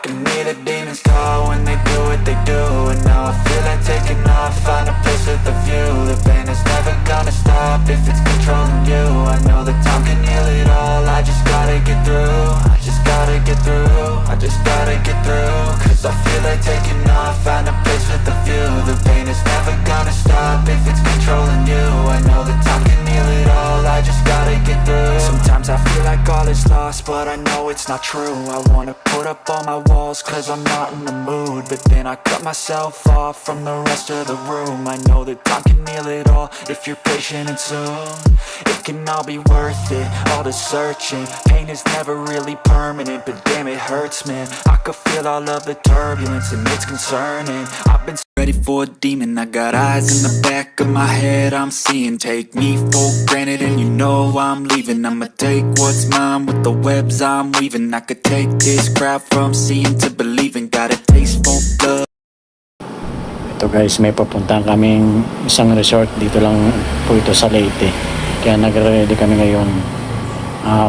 can hear the demons call when they do what they do. And now I feel like taking off, find a place with a view. The pain is never gonna stop if it's controlling you. I know that time can heal it all, I just gotta get through. I just gotta get through, I just gotta get through. Cause I feel like taking off, find a place with a view. The pain is never gonna stop if it's controlling you. I know that time can heal it all, I just gotta get through. Sometimes I feel like all is lost, but I know it's not true. I wanna put up all my walls cause I'm not in the mood, but then I cut myself off from the rest of the room. I know that time can heal it all if you're patient and soon. It can all be worth it, all the searching. Pain is never really permanent, but damn it hurts, man. I could feel all of the turbulence and it's concerning. I've been ready for a demon, I got eyes in the back of my head I'm seeing. Take me for granted and you know I'm leaving. I'ma take what's mine with the webs I'm weaving. I could take this crowd from seeing to believing. Got a taste for blood. Ito guys, may papuntahan kaming isang resort dito lang po ito sa Leyte. Kaya nagre-ready kami ngayon.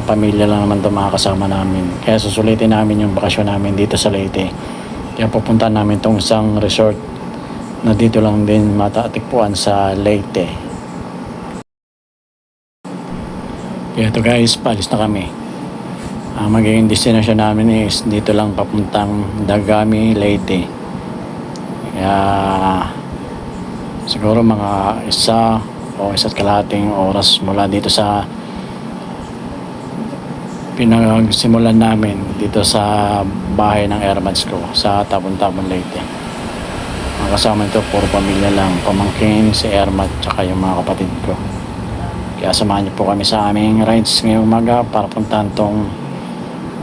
Pamilya lang naman ito mga kasama namin. Kaya susulitin namin yung bakasyon namin dito sa Leyte. Kaya pupuntahan namin itong isang resort na dito lang din matatikpuan sa Leyte. Kaya ito guys, paalis na kami. Magiging destination namin is dito lang papuntang Dagami, Leyte. Kaya siguro mga isa't kalahating oras mula dito sa pinagsimulan namin dito sa bahay ng airmats ko sa Tabon-Tabon, Leyte. Mga kasama ito, puro pamilya lang, pamangkin, si airmat, tsaka yung mga kapatid ko. Kaya samahan niyo po kami sa aming rides ngayong umaga para puntahan tong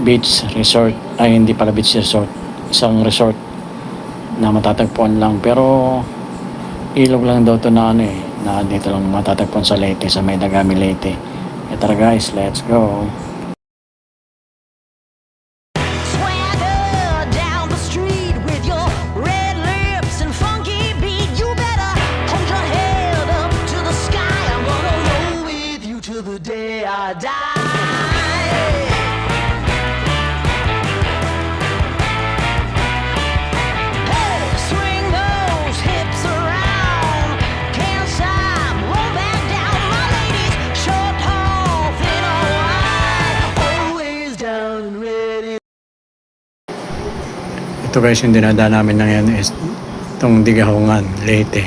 beach resort, ay hindi pala beach resort, isang resort na matatagpuan lang, pero ilog lang daw to na na dito lang matatagpuan sa Leyte, sa may Dagami, Leyte. Kaya tara guys, let's go. Ito guys, yung dinadaan namin na yan is itong Digahungan, Leyte.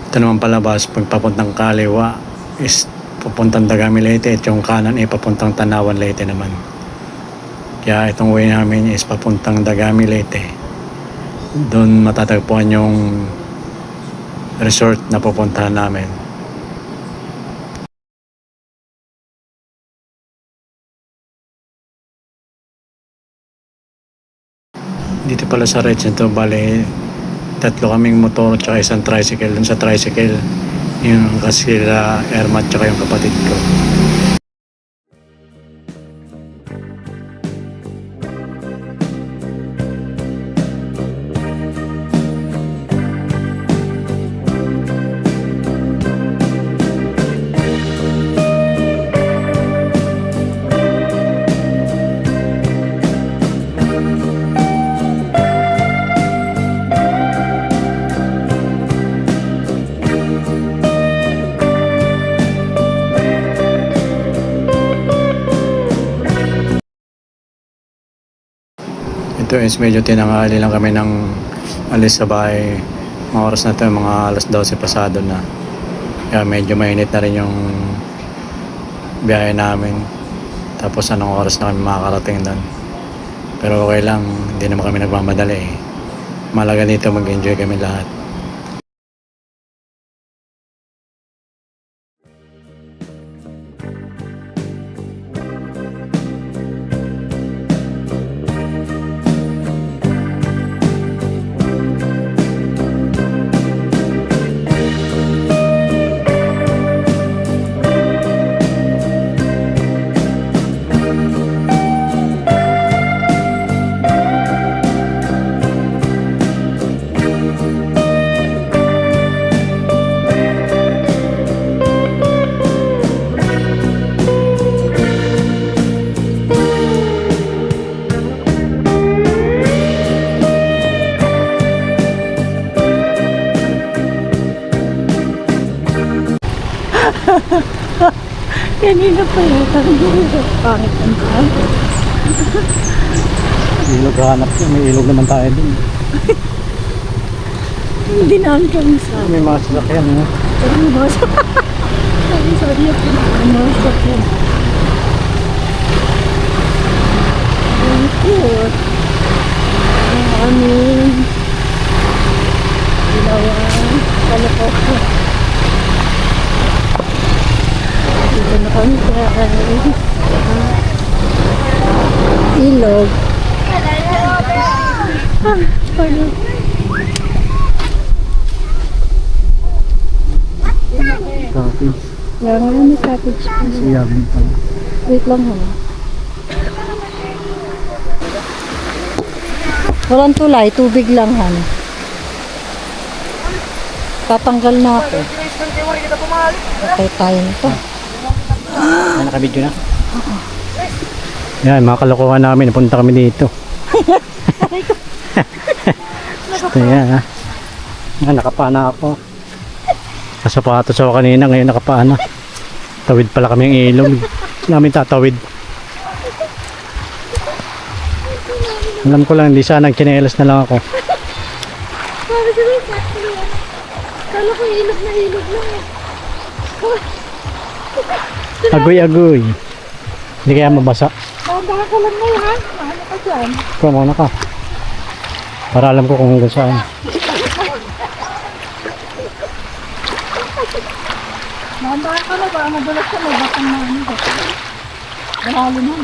Ito naman palabas, pagpapuntang kaliwa is papuntang Dagami, Leyte, at yung kanan ay papuntang Tanawan, Leyte naman. Kaya itong way namin is papuntang Dagami, Leyte. Doon matatagpuan yung resort na pupuntahan namin. Dito pala sa rides nito, bale tatlo kaming motor at isang tricycle. Dun sa tricycle yung kasila airmat at yung kapatid ko. Ito is medyo tinanghali lang kami ng alis sa bahay. Mga oras na ito, mga alas 12 pasado na. Kaya medyo mainit na rin yung biyahe namin. Tapos anong oras na kami makakarating doon. Pero okay lang, hindi naman kami nagmamadali. Malaga dito, mag-enjoy kami lahat. Kanina pa yata. Pangit ang daan. Ilog hanap siya. May ilog naman tayo dun. Hindi naman kami sa... May mga sasakyan, no? Sorry, boss. Sorry, mga sakyan. Thank you. Ang aming ginawan. Kalokohan. Dito na kami sa ilog. Pardon. Cottage. Yan nga may cottage pa. Siya, Wait lang ha. Walang tulay, tubig lang ha. Tatanggal na ako. Okay tayo nito. Ay, nakabidyo na? Yan, mga kalokohan namin. Punta kami dito. Ayan, ha. Ayan, nakapana ako. Kasapatos ako kanina, ngayon nakapana. Tawid pala kami ng ilog. Namin tatawid. Alam ko lang, hindi sana nagchinelas na lang ako. Kala ko ilog na ilog lang eh. Agoy-agoy. Hindi kaya mabasa. Baka ka lang na yan. Ano ka dyan? Ikaw muna ka. Para alam ko kung hanggang saan. Baka ka na ba? Madulas ka na. Baka na ano ba? Maralo na.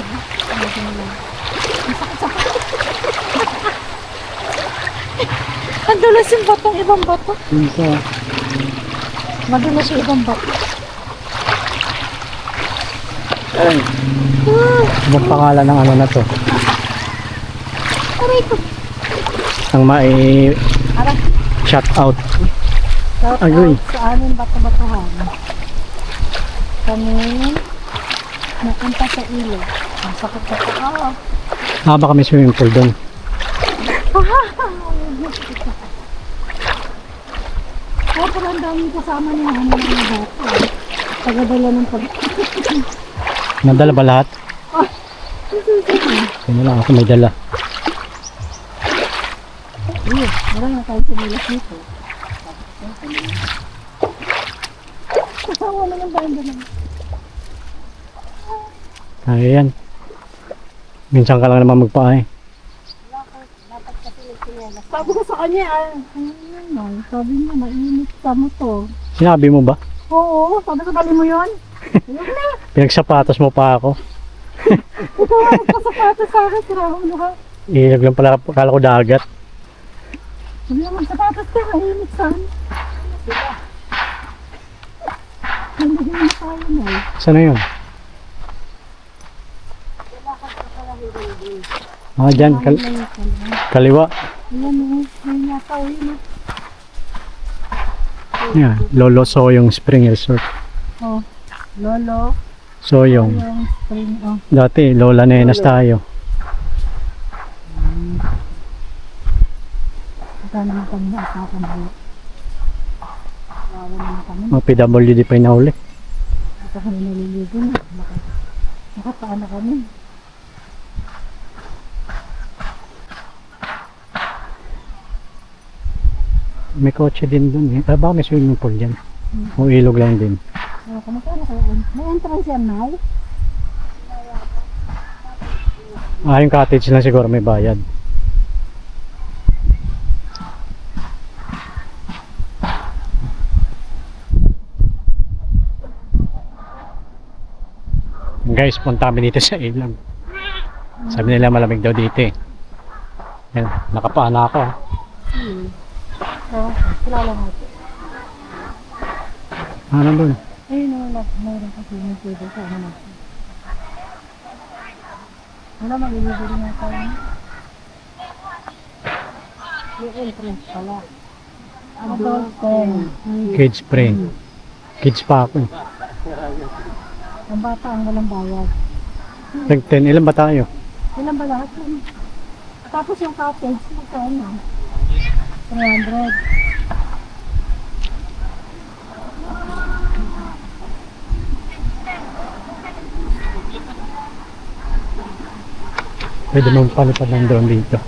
Ang dulas yung batong ibang bato. Dito. Madulas yung ibang bato. Ay. Ibang pangalan ng ano na to. Aray ko. Ang mai Aray. shout out. Shout Agoy. out sa amin bato-batuhan. Kami napunta sa ilog. Ang sakit na pa. Baka may swimming pool doon. Kaya pala ang daming kasama niya. Ano na yung bato. Tagadala ng pag... Nadala ba lahat? Sino lang ako may dala. Marami na tayo sinilas nito. Kasama na ng bayan doon. Ayan. Minsan ka lang naman magpaay. Sabi ko sa kanya, sabi niya, mainit sa mo to. Sinabi mo ba? Oo, sabi ko, dali mo yun. Pinagsapatos mo pa ako. Ikaw ang kasapatos sa akin, sira mo ha. Ilag lang pala, akala ko dagat. Sabi naman, sapatos ka, mainit saan. Hindi na tayo na. Saan na yun? Mga dyan, kaliwa. Ayan o, may nakaw yun. Yeah, Lolo Soyong Spring Resort. Oh, Lolo, Soyong. yung spring, oh. Dati, Lola Nenas tayo. Ito naman kami na asakan mo. Lawan naman kami. Mga PWD pa inauli. Ito kami naliligo na. Nakapaano kami. May kotse din dun eh. Baka may swimming pool dyan. O ilog lang din. Oh, kamakano kayo? May entrance yan, Nay? Ah, yung cottage lang siguro may bayad. Guys, punta kami dito sa ilog. Sabi nila malamig daw dito eh. Yan, nakapaan ako. Oo, kilala natin. Ano dun? Ayun o, mayroon kasi yung pwede sa ano natin. Wala, mag-ilibili na tayo. Yung entrance pala. Adult 10. Kids spray. Kids pa ako eh. Ang bata ang walang bayad. Tag 10, ilan ba tayo? Ilan ba lahat yun? Tapos yung cottage, magkano? 300. Pwede mong palipad ng drone dito.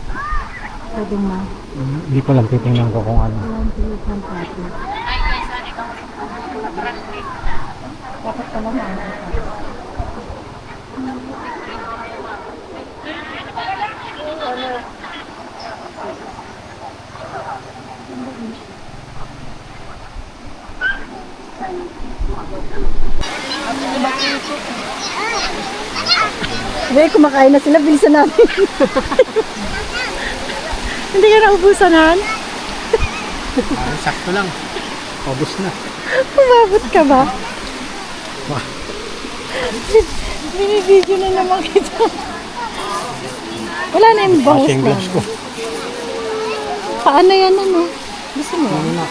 Pwede mo. Hindi ko lang titingnan ko kung ano. Walang tilipan natin. Dapat pala na. Hindi, kumakain na sila. Bilisan natin. Hindi ka naubusan, Han? Sakto lang. Obos na. Umabot ka ba? Binibidyo na naman kita. Wala na yung bangus Passing na. gloves ko. Paano yan ano? Gusto mo? Ano na?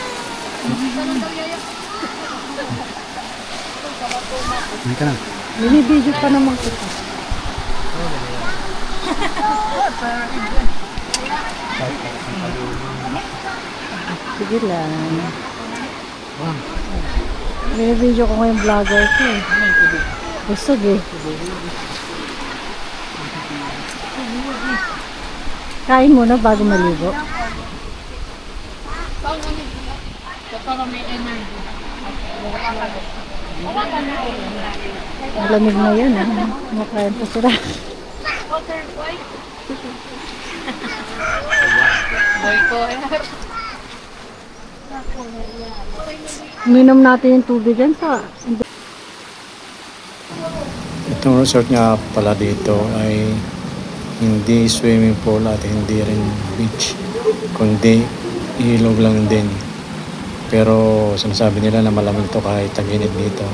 Hindi ka na. Binibidyo pa naman kita. Sige lang. Binibidyo ko ngayong vlogger ko eh. Busog eh. Kain muna bago maligo. Malamig na yan ah. Makain pa sila. Minom natin yung tubig yan sa... Itong resort nga pala dito ay hindi swimming pool at hindi rin beach, kundi ilog lang din. Pero sinasabi nila na malamig to kahit tag-init dito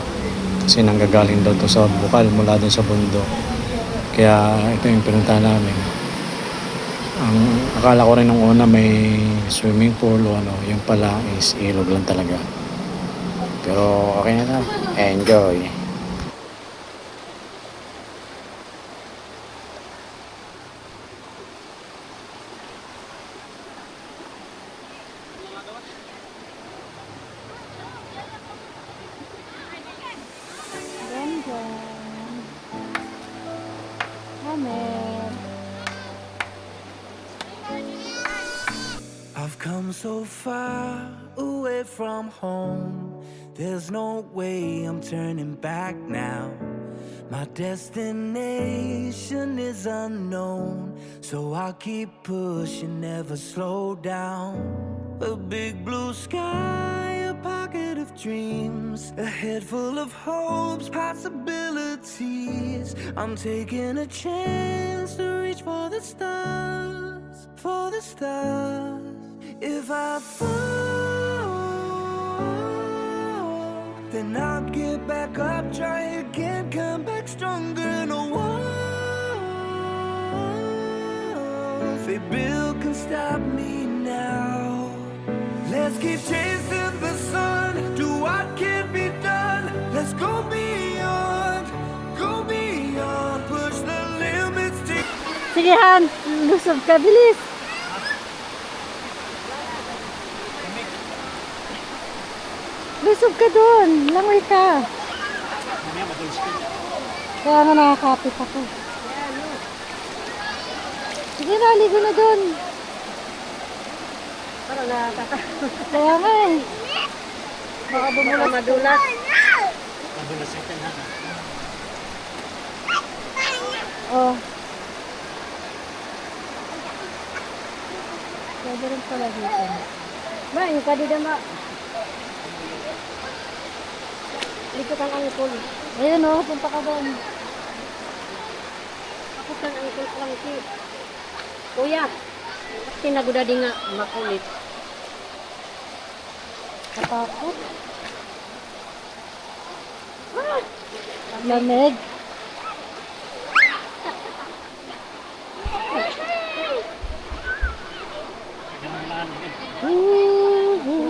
kasi nanggagaling daw to sa bukal mula dun sa bundok. Kaya ito yung pinunta namin. Ang akala ko rin nung una may swimming pool o ano, yung pala is ilog lang talaga. Pero okay na. Enjoy. Ganda. Amen. I've come so far away from home. There's no way I'm turning back now. My destination is unknown, so I'll keep pushing, never slow down. A big blue sky, a pocket of dreams, a head full of hopes, possibilities. I'm taking a chance to reach for the stars, for the stars. If I fall, then I'll get back up, try again, come back stronger. No one, say Bill can stop me now. Let's keep chasing the sun, do what can be done. Let's go beyond, push the limits to... Sige Han, lusob ka, bilis. Lusob ka doon, langoy ka. Kaya nga nakakapit ako. Sige na, ligo na doon. Para nakakata. Kaya nga eh. Baka bumulas. Madulas. Madulas ito na. Oh. Pwede rin pala dito. Ma, yung kadida ma. Likot ang angkol. Ayun oh, punta ka doon. Likot ang angkol lang si. Kuya, tinaguda din nga makulit. Katakot. Ah! Lamig.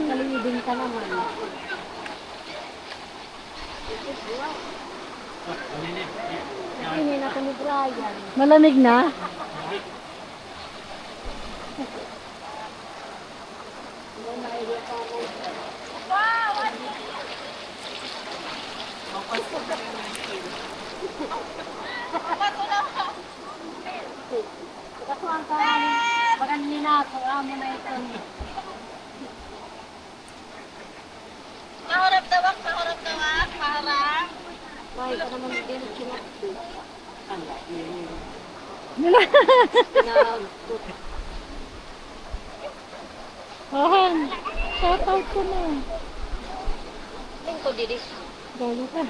Kalibing ka naman. Hindi na ito ni Brian. Malamig na? Ako ang bagan nila ako, amo na ito. Maharap dawak, maharap. Why, ka naman din sila. Ahan, shout out ko na. Lingko didi. Galo ka.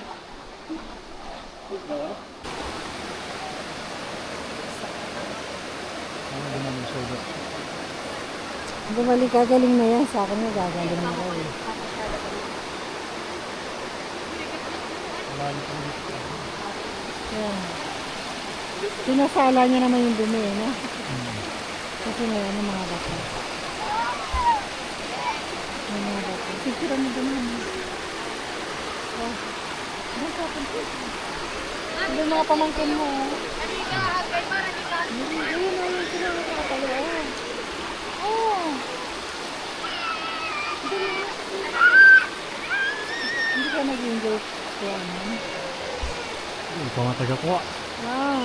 Bumalik ka, galing na yan. Sa akin na gagaling na raw eh. Yan. Sinasala niya naman yung dumi, no? Kasi ngayon ng mga bata. Yung mga bata. Picture mo dumi. Basta pa po. Yung mga pamangkin mo. Yung sila nakakatawa. Oh. Hindi ka nag-enjoy ko ano? Ikaw nga taga-kuha. Wow.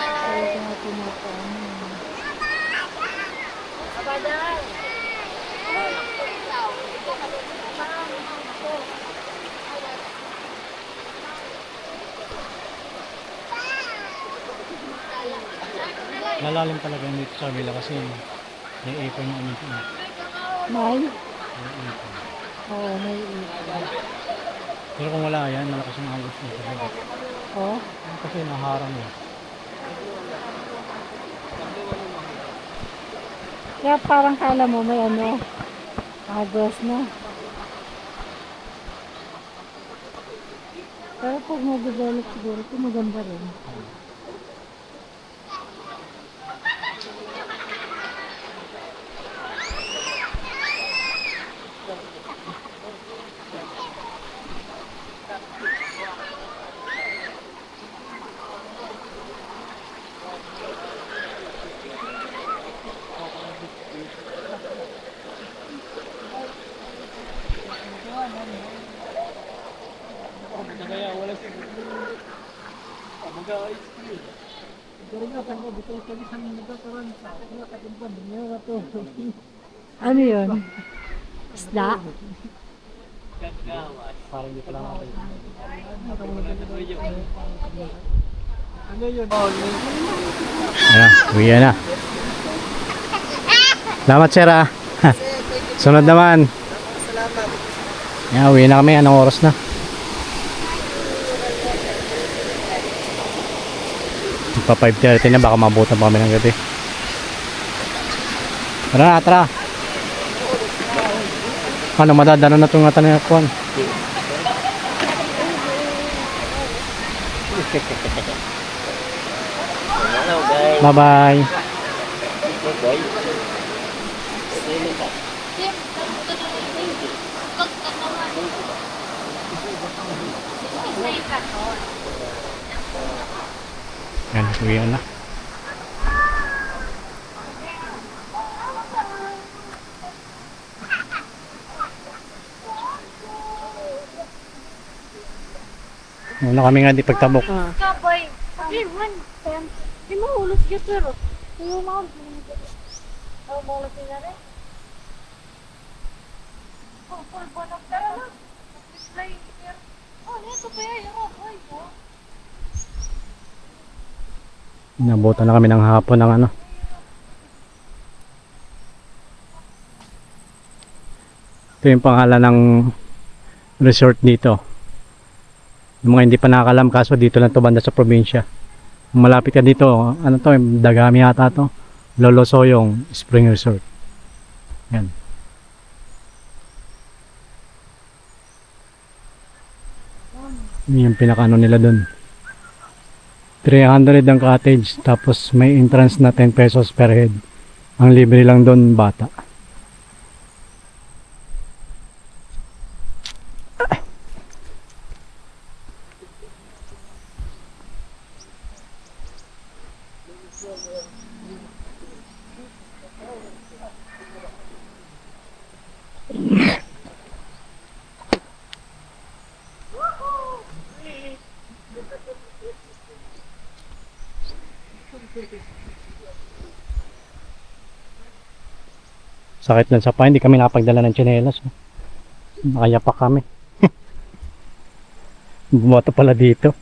Ay, ito nga pinapano. Lalalim talaga yun dito sa kabila kasi may ipon yung ano ito. May? May ipon. Oo, may ipon. Pero kung wala yan, malakas yung agos nito. Oh? Kasi naharang yun. Kaya parang kala mo may ano, agos na. Pero pag mag-develop siguro, ito maganda rin. Ano yun? Isda? Parang hindi pa lang ako. Ayan, uwi na. Salamat sir ah. Sunod naman. Ayan, uwi na kami. Anong oras na? Pa 5:30 na, baka mabutan pa kami ng gabi. Tara na, tara. Ano, madadano na itong natanong ako. Bye bye. Yan, uwi na. Muna kami nga di pagtabok. Kapoy. Okay, man. Di mo ulos yun pero. Di mo mahal. Oh, maulos yun na rin. Oh, pulbo na pala. Slay. Oh, neto pa yun. Oh, Nabutan na kami ng hapon ng ano. Ito yung pangalan ng resort dito. Yung mga hindi pa nakakalam, kaso dito lang to banda sa probinsya. Malapit ka dito, ano to, Dagami yata to. Lolosoyong Spring Resort. Yan. Yung pinakaano nila dun. 300 ang cottage, tapos may entrance na 10 pesos per head. Ang libre lang doon bata. Sakit lang sa pa, hindi kami nakapagdala ng tsinelas. Oh. Nakayapak kami. Bumoto pala dito.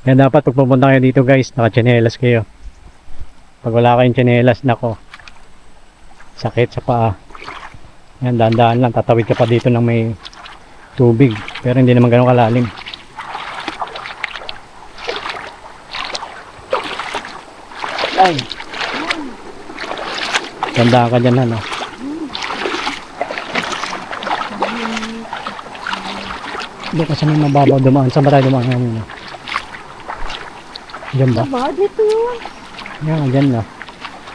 Kaya dapat pag pupunta kayo dito guys, naka-tsinelas kayo. Pag wala kayong tsinelas, nako, sakit sa paa. Yan, dahan-dahan lang, tatawid ka pa dito ng may tubig. Pero hindi naman ganun kalalim. Ay! Tandaan ka dyan, ano? Doon kasi may mababaw dumaan. Saan ba tayo dumaan ngayon? Diyan ba? Diba? Dito yun. Yan, dyan na.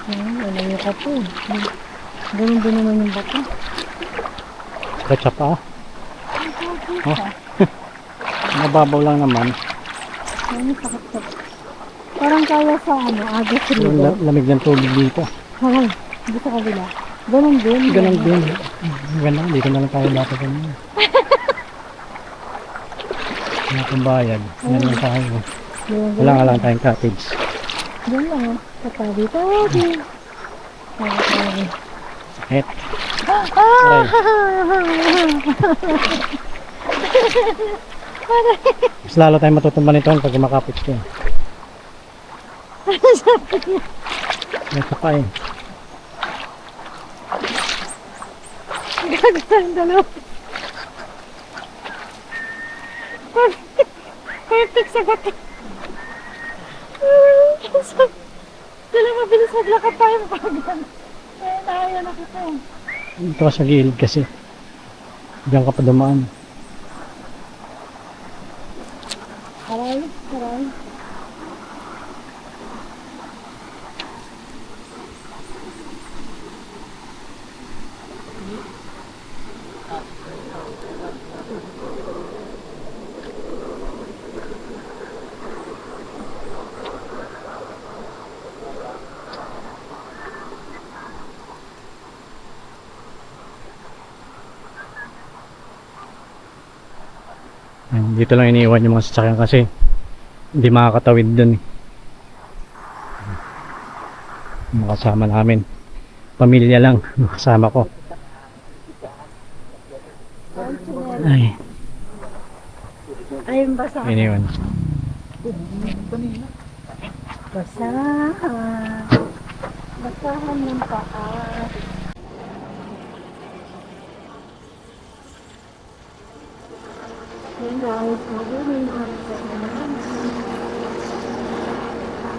Wala yung kapo. Ganun din naman yung bato. Sakit sa paa. Oh. Mababaw lang naman. Ano sakit sa parang kaya sa ano, Agos Yung River. lamig ng tubig dito. Ay, dito sa kabila. Ganun din. Ganun din. Ganun, dito na lang tayo dapat kanina. Wala akong bayad. Yan lang tayo. Wala nga lang tayong cottage. Diyan lang. Sa tabi. Tabi. Tabi. Sakit. Mas lalo tayong matutumba nito pag kumakapit ko. May pa eh. Gagawin dalawa. Perfect sa bato. Dala mabilis maglakad tayo pagod. Kaya nahaya na kita. Dito ka sa gilid kasi. Diyan ka pa dumaan. Aray, aray. Ayan, dito lang iniiwan yung mga sasakyan kasi hindi makakatawid dun eh. Mga kasama namin. Pamilya lang, mga kasama ko. Ay, Ayun basa. iniwan. Basahan. Basahan ng paa. Yan guys, magaling ang pagmamahan.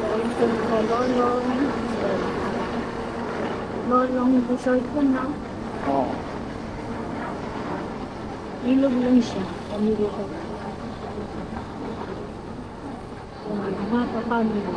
Dahil sa lolong. Lolong resort ko na. Oo. Ilog lang siya. Pamilya ko. Mga kapamilya.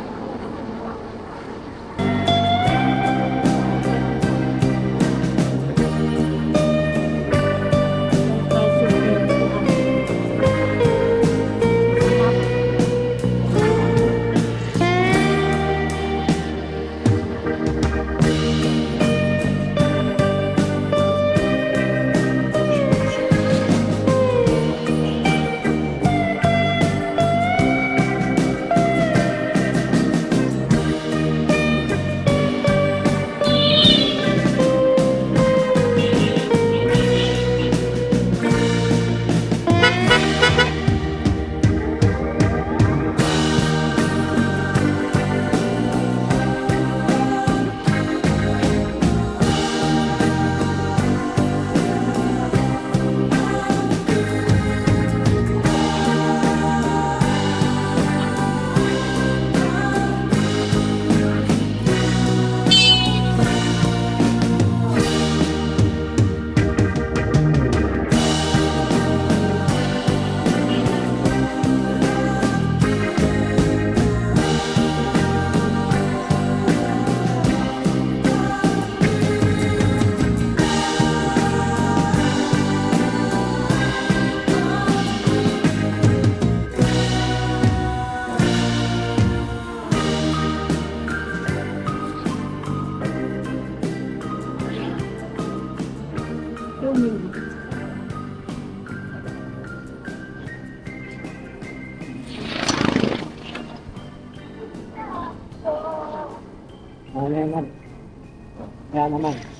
Ano yan? Kaya naman.